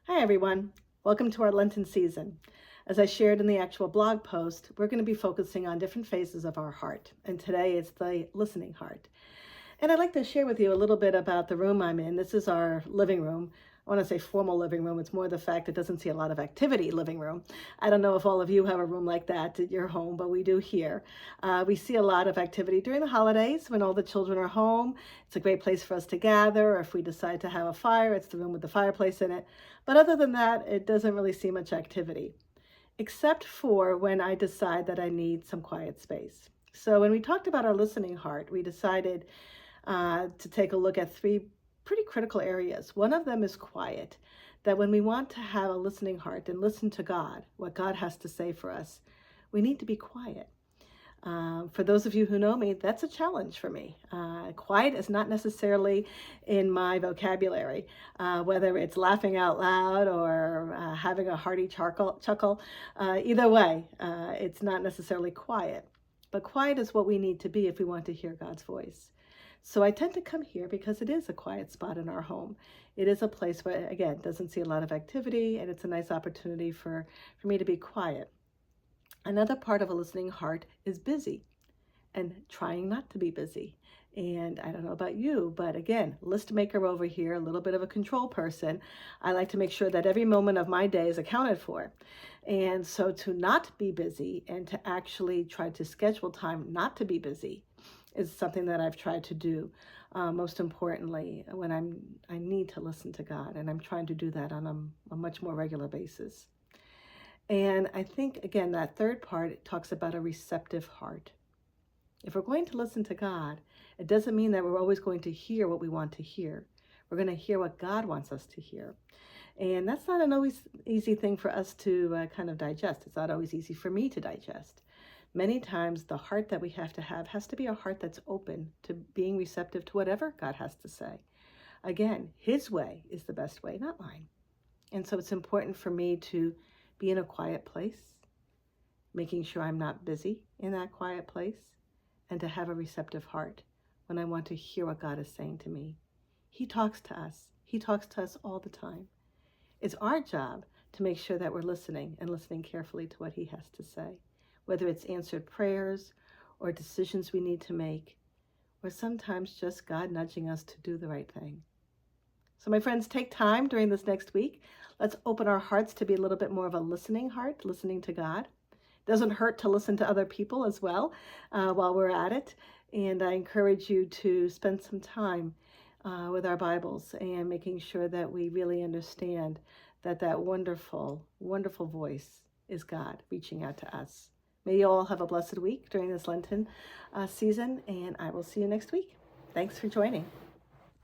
Hi everyone, welcome to our Lenten season. As I shared in the actual blog post, we're going to be focusing on different phases of our heart, and today it's the listening heart. And I'd like to share with you a little bit about the room I'm in. This is our living room. I want to say formal living room. It's more the fact it doesn't see a lot of activity living room. I don't know if all of you have a room like that at your home, but we do here. We see a lot of activity during the holidays when all the children are home. It's a great place for us to gather. Or if we decide to have a fire, it's the room with the fireplace in it. But other than that, it doesn't really see much activity, except for when I decide that I need some quiet space. So when we talked about our listening heart, we decided to take a look at three pretty critical areas. One of them is quiet, that when we want to have a listening heart and listen to God, what God has to say for us, we need to be quiet. For those of you who know me, that's a challenge for me. Quiet is not necessarily in my vocabulary, whether it's laughing out loud or having a hearty chuckle. Either way, it's not necessarily quiet. But quiet is what we need to be if we want to hear God's voice. So I tend to come here because it is a quiet spot in our home. It is a place where, again, doesn't see a lot of activity, and it's a nice opportunity for me to be quiet. Another part of a listening heart is busy and trying not to be busy. And I don't know about you, but again, list maker over here, a little bit of a control person. I like to make sure that every moment of my day is accounted for. And so to not be busy and to actually try to schedule time not to be busy is something that I've tried to do. Most importantly, when I need to listen to God, and I'm trying to do that on a much more regular basis. And I think, again, that third part talks about a receptive heart. If we're going to listen to God, it doesn't mean that we're always going to hear what we want to hear. We're going to hear what God wants us to hear. And that's not an always easy thing for us to kind of digest. It's not always easy for me to digest. Many times the heart that we have to have has to be a heart that's open to being receptive to whatever God has to say. Again, his way is the best way, not mine. And so it's important for me to be in a quiet place, making sure I'm not busy in that quiet place, and to have a receptive heart when I want to hear what God is saying to me. He talks to us. He talks to us all the time. It's our job to make sure that we're listening and listening carefully to what he has to say, whether it's answered prayers or decisions we need to make, or sometimes just God nudging us to do the right thing. So my friends, take time during this next week. Let's open our hearts to be a little bit more of a listening heart, listening to God. It doesn't hurt to listen to other people as well while we're at it. And I encourage you to spend some time with our Bibles and making sure that we really understand that that wonderful, wonderful voice is God reaching out to us. May you all have a blessed week during this Lenten season, and I will see you next week. Thanks for joining.